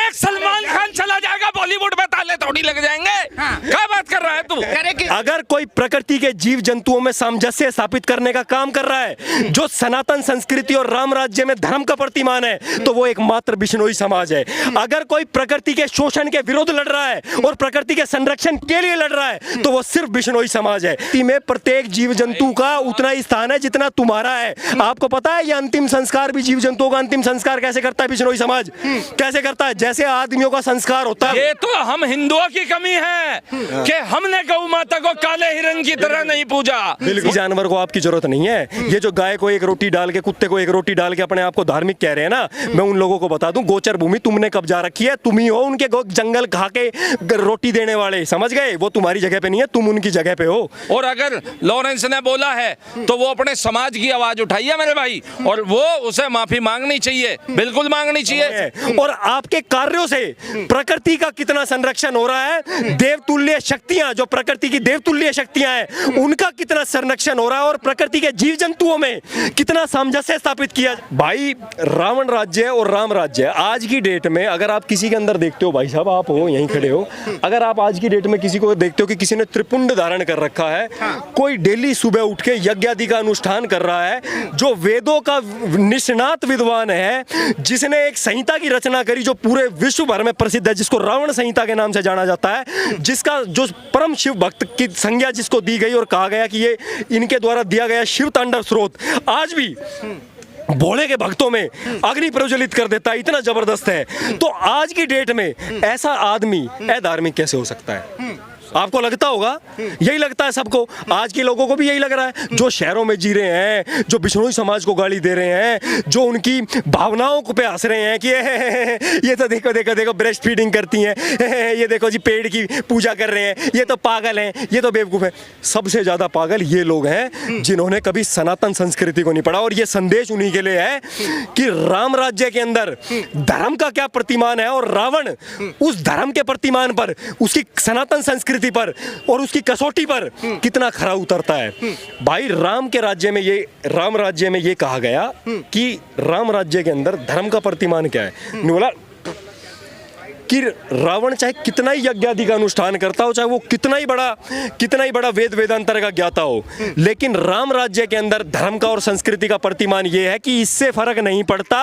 एक सलमान खान चला जाएगा बॉलीवुड में ताले थोड़ी लग जाएंगे। क्या बात कर रहा है तू? अगर कोई प्रकृति के जीव जंतुओं में सामंजस्य स्थापित करने का काम कर रहा है, जो सनातन संस्कृति और राम राज्य में धर्म का प्रतिमान है, तो वो एकमात्र बिश्नोई समाज है। अगर कोई प्रकृति के शोषण के विरुद्ध लड़ रहा है और प्रकृति के संरक्षण के लिए लड़ रहा है, तो वो सिर्फ बिश्नोई समाज है। में प्रत्येक जीव जंतु का उतना ही स्थान है जितना तुम्हारा है। आपको पता है ये अंतिम संस्कार भी जीव जंतुओं का अंतिम संस्कार कैसे करता है बिश्नोई समाज? कैसे करता है? जैसे आदमियों का संस्कार होता है। ये तो हम हिंदुओं की कमी है कि हमने गौ माता को काले हिरण की तरह नहीं पूजा। बिल्कुल, जानवर को आपकी जरूरत नहीं है। ये जो गाय को एक रोटी डाल के, कुत्ते को एक रोटी डाल के अपने आप को धार्मिक कह रहे हैं ना, मैं उन लोगों को बता दूं, गोचर भूमि तुमने कब्जा रखी है। तुम ही हो उनके जंगल खा के रोटी देने वाले, समझ गए? वो तुम्हारी जगह पे नहीं है, तुम उनकी जगह पे हो। और अगर लॉरेंस ने बोला है तो वो अपने समाज की आवाज उठाई है मेरे भाई, और वो उसे माफी मांगनी चाहिए, बिल्कुल मांगनी चाहिए। और आपके कार्यों से प्रकृति का कितना संरक्षण हो रहा है, देवतुल्य शक्तियां, जो प्रकृति की देवतुल्य शक्तियां हैं, उनका कितना संरक्षण हो रहा है, और प्रकृति के जीव जंतुओं में कितना सामंजस्य स्थापित किया। भाई, रावण राज्य और राम राज्य आज की डेट में, अगर आप किसी के अंदर देखते हो, भाई साहब आप हो यहीं खड़े हो, अगर आप आज की डेट में किसी को देखते हो कि किसी ने त्रिपुंड धारण कर रखा है, कोई डेली सुबह उठ के यज्ञ आदि का अनुष्ठान कर रहा है, जो वेदों का निष्णात विद्वान है, जिसने एक संहिता की रचना करी जो पूरे विश्व भर में प्रसिद्ध है, जिसको रावण संहिता के नाम से जाना जाता है, जिसका जो परम शिव भक्त की संज्ञा जिसको दी गई और कहा गया कि ये इनके द्वारा दिया गया शिव तांडव स्रोत आज भी भोले के भक्तों में अग्नि प्रज्वलित कर देता है, इतना जबरदस्त है। तो आज की डेट में ऐसा आदमी अधार्मिक कैसे हो सकता है? आपको लगता होगा, यही लगता है सबको, आज के लोगों को भी यही लग रहा है, जो शहरों में जी रहे हैं, जो बिश्नोई समाज को गाली दे रहे हैं, जो उनकी भावनाओं को पे हंस रहे हैं कि ये तो देखो देखो देखो ब्रेस्ट फीडिंग करती हैं, ये देखो जी पेड़ की पूजा कर रहे हैं, ये तो पागल हैं, ये तो बेवकूफ़ हैं। सबसे ज़्यादा पागल ये लोग हैं जिन्होंने कभी सनातन संस्कृति को नहीं पढ़ा। और ये संदेश उन्हीं के लिए है कि राम राज्य के अंदर धर्म का क्या प्रतिमान है, और रावण उस धर्म के प्रतिमान पर, उसकी सनातन संस्कृति पर और उसकी कसौटी पर कितना खरा उतरता है। भाई, राम राज्य में ये कहा गया कि राम राज्य के अंदर धर्म का प्रतिमान क्या है। बोला कि रावण चाहे कितना ही यज्ञ आदि का अनुष्ठान करता हो, चाहे वो कितना ही बड़ा वेद वेदांतर का ज्ञाता हो, लेकिन राम राज्य के अंदर धर्म का और संस्कृति का प्रतिमान ये है कि इससे फर्क नहीं पड़ता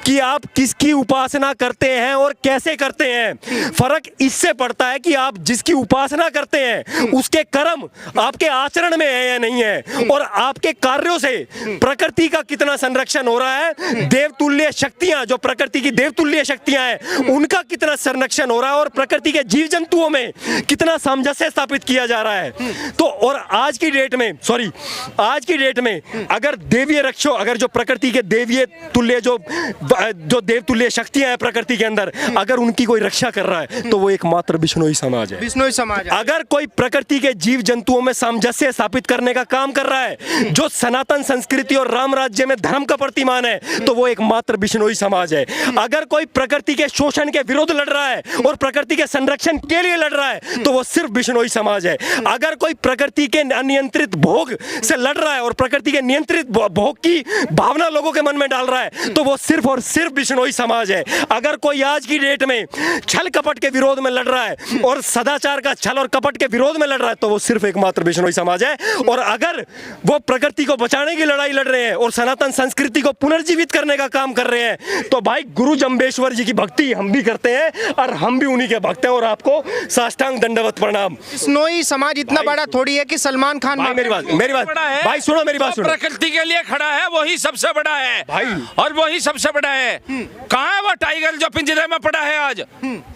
कि आप किसकी उपासना करते हैं और कैसे करते हैं। फर्क इससे पड़ता है कि आप जिसकी उपासना करते हैं उसके कर्म आपके आचरण में है या नहीं है, और आपके कार्यों से प्रकृति का कितना संरक्षण हो रहा है, देवतुल्य शक्तियां, जो प्रकृति की देवतुल्य शक्तियां हैं, उनका कितना संरक्षण हो रहा है, और प्रकृति के जीव जंतुओं में कितना सामंजस्य स्थापित किया जा रहा है। तो और आज की डेट में अगर देवीय रक्षो, अगर जो प्रकृति के देवीय तुल्य जो देवतुल्य शक्तियां हैं प्रकृति के अंदर, अगर उनकी कोई रक्षा कर रहा है, तो वो एकमात्र बिश्नोई समाज है। बिश्नोई समाज है। अगर कोई प्रकृति के जीव जंतुओं में सामंजस्य स्थापित करने का काम कर रहा है, जो सनातन संस्कृति और राम राज्य में धर्म का प्रतिमान है, तो वो एकमात्र बिश्नोई समाज है। अगर कोई प्रकृति के शोषण के विरुद्ध लड़ रहा है और प्रकृति के संरक्षण के लिए लड़ रहा है, तो वो सिर्फ बिश्नोई समाज है। अगर कोई प्रकृति के अनियंत्रित भोग से लड़ रहा है और प्रकृति के नियंत्रित भोग की भावना लोगों के मन में डाल रहा है, तो वो सिर्फ और सिर्फ बिश्नोई समाज है। अगर कोई आज की डेट में छल कपट के विरोध में लड़ रहा है और सदाचार का छल और कपट के विरोध में लड़ रहा है, तो वो सिर्फ एकमात्र बिश्नोई समाज है। और अगर वो प्रकृति को बचाने की लड़ाई लड़ रहे हैं और सनातन संस्कृति को पुनर्जीवित करने का काम कर रहे हैं, तो भाई गुरु जम्बेश्वर जी की भक्ति हम भी करते हैं और हम भी उन्हीं के भक्त हैं, और आपको साष्टांग दंडवत प्रणाम। बिश्नोई समाज इतना बड़ा थोड़ी है कि सलमान खान मेरी बात भाई सुनो, मेरी बात सुनो। प्रकृति के लिए खड़ा है, वही सबसे बड़ा है भाई, और वही सबसे बड़ा है। कहाँ है वो टाइगर जो पिंजरे में पड़ा है आज?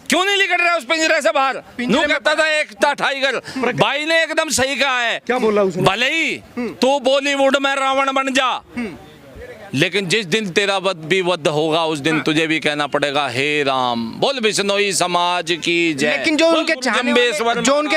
क्यों नहीं निकल रहा उस पिंजरे से बाहर? नू कहता था एक था टाइगर। भाई ने एकदम सही कहा है। क्या बोला उसने? भले ही तू बॉलीवुड में रावण बन जा, लेकिन जिस दिन तेरा वध भी वध होगा, उस दिन तुझे भी कहना पड़ेगा हे राम। बोल बिश्नोई समाज की जय। लेकिन जो उनके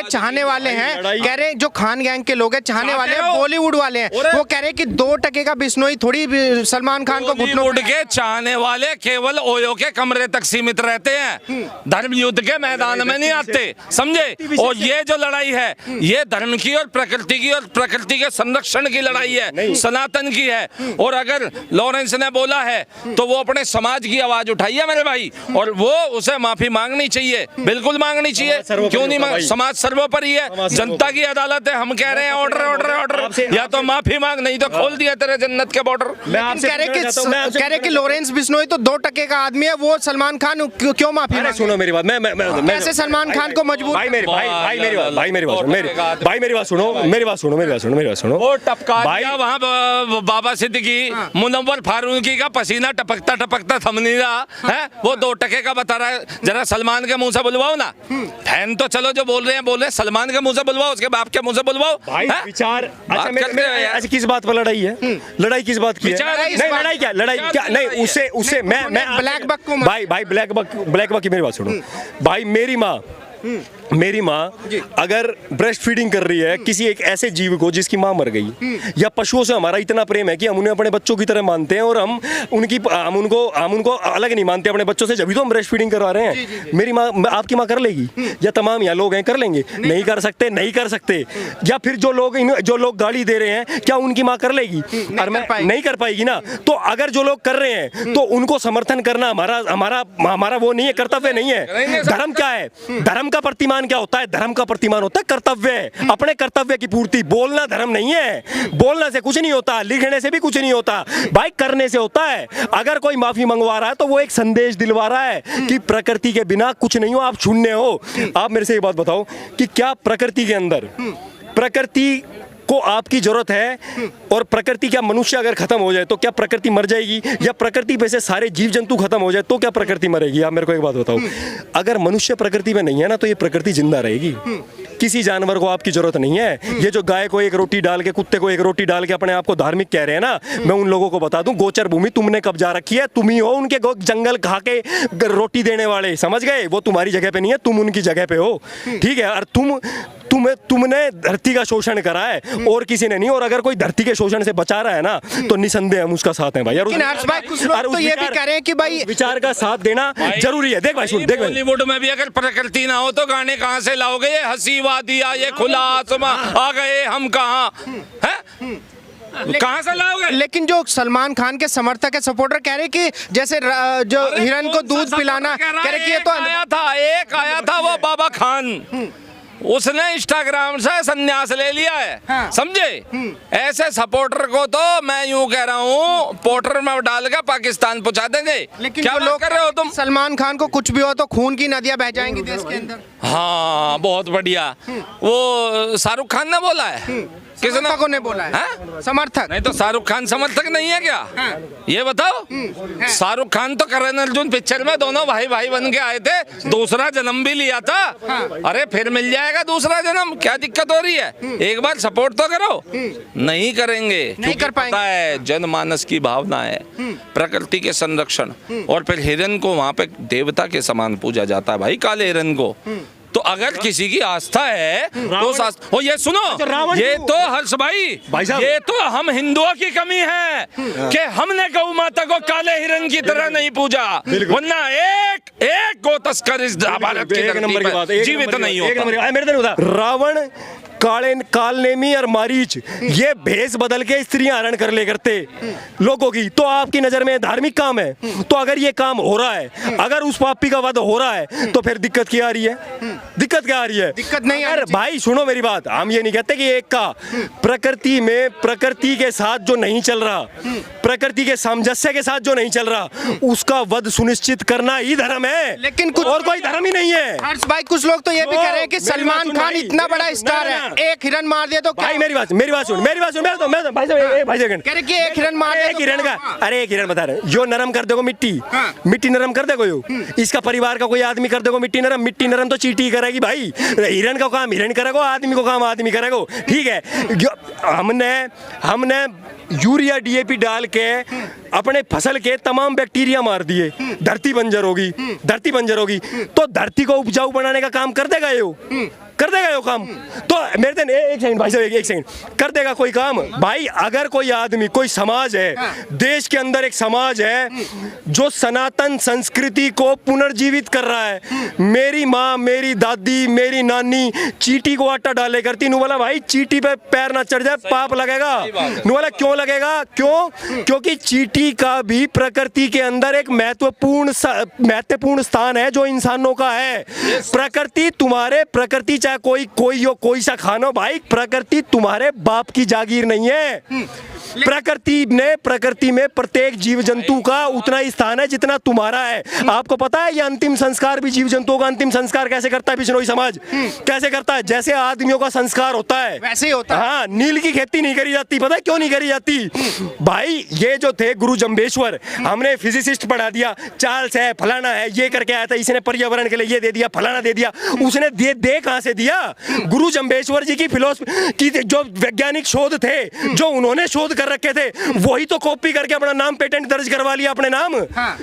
चाहने वाले हैं, कह रहे हैं, जो खान गैंग के लोग हैं चाहने वाले हैं, बॉलीवुड वाले हैं, वो कह रहे हैं कि 2% का बिश्नोई थोड़ी सलमान खान को घुटनों के चाहने वाले केवल ओयो के कमरे तक सीमित रहते हैं, धर्म युद्ध के मैदान में नहीं आते, समझे? और ये जो लड़ाई है, ये धर्म की और प्रकृति के संरक्षण की लड़ाई है, सनातन की है। और अगर लॉरेंस ने बोला है तो वो अपने समाज की आवाज उठाई है मेरे भाई, और वो उसे माफी मांगनी चाहिए, बिल्कुल मांगनी चाहिए। क्यों नहीं मांग, समाज सर्वोपरि है, जनता की अदालत है। हम कह रहे हैं ऑर्डर ऑर्डर ऑर्डर, या तो माफी मांग, नहीं तो खोल दिया तेरे जन्नत के बॉर्डर। कह रहे कि लॉरेंस बिश्नोई तो 2 टके का आदमी है, वो सलमान खान क्यों माफी मांगे? सुनो मेरी बात, मैं कैसे सलमान खान को मजबूर? भाई मेरी बात सुनो। वो टपका दिया वहाँ बाबा सिद्दीकी, मुनव्वर फारूकी का पसीना टपकता टपकता थम नहीं रहा है, वो 2 टके का बता रहा है। जरा सलमान के मुंह से बुलवाओ ना, फैन तो चलो जो बोल रहे हैं, सलमान के मुंह से बुलवाओ, उसके बाप के मुंह से बुलवाओ। भाई विचार, अच्छा किस बात पर लड़ाई है? लड़ाई किस बात की है? नहीं लड़ाई क्या नहीं, उससे मैं ब्लैक बक को भाई ब्लैक बक की मेरी बात सुनो भाई। मेरी माँ अगर ब्रेस्ट फीडिंग कर रही है किसी एक ऐसे जीव को जिसकी माँ मर गई, या पशुओं से हमारा इतना प्रेम है कि हम उन्हें अपने बच्चों की तरह मानते हैं, और हम उनको अलग नहीं मानते अपने बच्चों से, जब भी तो हम ब्रेस्ट फीडिंग करवा रहे हैं। मेरी माँ, आपकी माँ कर लेगी, या तमाम यहाँ लोग हैं कर लेंगे? नहीं कर सकते। या फिर जो लोग गाली दे रहे हैं, क्या उनकी माँ कर लेगी? नहीं कर पाएगी ना। तो अगर जो लोग कर रहे हैं तो उनको समर्थन करना हमारा वो नहीं है, कर्तव्य नहीं है। धर्म क्या है? धर्म का प्रतिमान क्या होता है? धर्म का प्रतिमान होता है कर्तव्य, अपने कर्तव्य की पूर्ति। बोलना धर्म नहीं है, बोलने से कुछ नहीं होता, लिखने से भी कुछ नहीं होता भाई, करने से होता है। अगर कोई माफी मंगवा रहा है तो वो एक संदेश दिलवा रहा है कि प्रकृति के बिना कुछ नहीं हो, आप शून्य हो। आप मेरे से एक बात बताओ कि क्या प्रकृति के अंदर, प्रकृति को आपकी जरूरत है, और प्रकृति, क्या मनुष्य अगर खत्म हो जाए तो क्या प्रकृति मर जाएगी? या प्रकृति पे से सारे जीव जंतु खत्म हो जाए तो क्या प्रकृति मरेगी? आप मेरे को एक बात बताओ, अगर मनुष्य प्रकृति में नहीं है ना तो ये प्रकृति जिंदा रहेगी। किसी जानवर को आपकी जरूरत नहीं है। ये जो गाय को एक रोटी डाल के, कुत्ते को एक रोटी डाल के अपने आप को धार्मिक कह रहे हैं ना, मैं उन लोगों को बता दूं, गोचर भूमि तुमने कब्जा रखी है, तुम ही हो उनके जंगल खा के रोटी देने वाले, समझ गए? वो तुम्हारी जगह पे नहीं है, तुम उनकी जगह पे हो, ठीक है? और तुमने धरती का शोषण करा है और किसी ने नहीं। और अगर कोई धरती के शोषण से बचा रहा है ना तो निसंदेह हम उसका साथ हैं भाई। कुछ लोग तो ये भी कह रहे हैं कि भाई विचार का साथ देना जरूरी है। देख भाई सुन, देख बॉलीवुड में भी अगर प्रकृति ना हो तो गाने कहाँ से लाओगे? ये हंसी वादिया, ये खुला आसमां, आ गए हम कहाँ हैं? कहाँ से लाओगे? लेकिन जो सलमान खान के समर्थक है, सपोर्टर कह रहे कि जैसे जो हिरन को दूध पिलाना, कह रहे कि ये तो एक आया था वो बाबा खान, उसने इंस्टाग्राम से संन्यास ले लिया है। हाँ। समझे? ऐसे सपोर्टर को तो मैं यूं कह रहा हूँ पोर्टर में डाल के पाकिस्तान पहुंचा देंगे। लेकिन क्या लोग कर रहे हो तुम? सलमान खान को कुछ भी हो तो खून की नदियां बह जाएंगी देश के अंदर। हाँ बहुत बढ़िया। वो शाहरुख खान ने बोला है, समर्थकों ने बोला है। समर्थक नहीं तो शाहरुख खान समर्थक नहीं है क्या? हाँ। ये बताओ। शाहरुख खान तो करण अर्जुन पिक्चर में दोनों भाई भाई बन के आए थे, दूसरा जन्म भी लिया था। हाँ। अरे फिर मिल जाएगा दूसरा जन्म, क्या दिक्कत हो रही है? एक बार सपोर्ट तो करो। नहीं करेंगे, नहीं कर पाएंगे। पता है जनमानस की भावना है प्रकृति के संरक्षण, और फिर हिरन को वहां पे देवता के समान पूजा जाता है भाई, काले हिरन को। तो अगर किसी की आस्था है तो ये सुनो, ये तो हर्ष भाई ये तो हम हिंदुओं की कमी है कि हमने गौ माता को काले हिरन की तरह नहीं पूजा, वरना एक गौ तस्कर इस भारत की धरती पर जीवित नहीं होता। रावण, कालनेमी और मारीच ये भेष बदल के स्त्रियां हरण कर ले करते लोगों की, तो आपकी नजर में धार्मिक काम है? तो अगर ये काम हो रहा है, अगर उस पापी का वध हो रहा है, तो फिर दिक्कत क्या आ रही है? दिक्कत क्या आ रही है? दिक्कत नहीं यार भाई सुनो मेरी बात, हम ये नहीं कहते कि एक का प्रकृति में, प्रकृति के साथ जो नहीं चल रहा, प्रकृति के सामंजस्य के साथ जो नहीं चल रहा, उसका वध सुनिश्चित करना ही धर्म है। लेकिन कुछ और कोई धर्म ही नहीं है। हर्ष भाई कुछ लोग तो ये भी कह रहे हैं कि सलमान खान इतना बड़ा स्टार है, एक हिरन मार दिया तो भाई मेरी बात सुन भाई सेकंड कह रहे कि एक हिरन मार दिया, एक हिरन का, अरे एक हिरन बता रहे जो नरम कर देगो मिट्टी, मिट्टी नरम कर देगो यो, इसका परिवार का कोई आदमी कर देगो मिट्टी नरम तो चींटी करेगी भाई। हिरन का काम हिरन करेगा, आदमी को काम आदमी करेगा, ठीक है? हमने यूरिया डीएपी डाल के अपने फसल के तमाम बैक्टीरिया मार दिए, धरती बंजर होगी, तो धरती को उपजाऊ बनाने का काम कर देगा यो? कर देगा ये काम? तो मेरे दिन एक सेकंड भाई साहब, एक सेकंड, कर देगा कोई काम? भाई अगर कोई आदमी, कोई समाज है, देश के अंदर एक समाज है जो सनातन संस्कृति को पुनर्जीवित कर रहा है, मेरी माँ, मेरी दादी, मेरी नानी चींटी को आटा डाले करती, नु बोला भाई चींटी पे पैर ना चढ़ जाए पाप लगेगा। नु बोला क्यों लगेगा? क्यों? क्योंकि चींटी का भी प्रकृति के अंदर एक महत्वपूर्ण स्थान है जो इंसानों का है। प्रकृति तुम्हारे, प्रकृति चाहे कोई हो, कोई सा खानो भाई, प्रकृति तुम्हारे बाप की जागीर नहीं है। प्रकृति में प्रत्येक जीव जंतु का उतना ही स्थान है जितना तुम्हारा है। आपको पता है ये अंतिम संस्कार भी, जीव जंतुओं का अंतिम संस्कार कैसे करता है बिश्नोई समाज? कैसे करता है? जैसे आदमियों का संस्कार होता है वैसे ही होता है। हाँ, नील की खेती नहीं करी जाती। पता है क्यों नहीं करी जाती? भाई ये जो थे गुरु जम्बेश्वर, हमने फिजिसिस्ट पढ़ा दिया, चार्ल्स है, फलाना है, ये करके आया था, इसने पर्यावरण के लिए ये दे दिया, फलाना दे दिया, उसने दे कहां से दिया? गुरु जम्बेश्वर जी की फिलोसफी की जो वैज्ञानिक शोध थे, जो उन्होंने शोध कर रखे थे, वही तो कॉपी करके अपना नाम पेटेंट दर्ज करवा लिया अपने नाम। हाँ।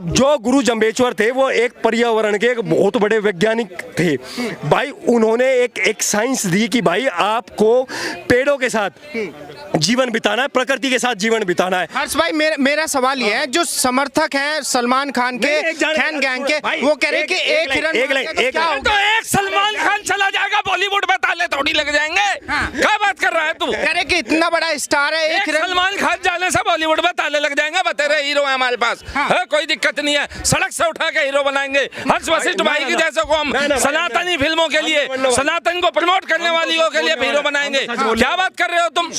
जो गुरु जम्बेश्वर थे वो एक पर्यावरण के एक बहुत बड़े वैज्ञानिक थे भाई। उन्होंने एक साइंस दी कि भाई आपको पेड़ों के साथ जीवन बिताना है, प्रकृति के साथ जीवन बिताना है। हर्ष भाई मेरा सवाल ये है, जो समर्थक हैं सलमान खान के, खैन गैंग के, वो कह रहे हैं कि एक हिरन तो एक सलमान खान चला जाएगा बॉलीवुड में, ताले थोड़ी लग जाएंगे। क्या बात कर रहा है तू? कह रहे कि इतना बड़ा स्टार है, एक सलमान खान जाने से बॉलीवुड में ताले लग जाएंगे। बतेरे हीरो है हमारे पास। है कोई दिक्कत नहीं है, सड़क से उठा के हीरो बनाएंगे। हर्ष वशिष्ठ भाई की जैसे को हम सनातनी फिल्मों के लिए, सनातन को प्रमोट करने वाली के लिए हीरो बनाएंगे। क्या बात कर रहे हो तुम?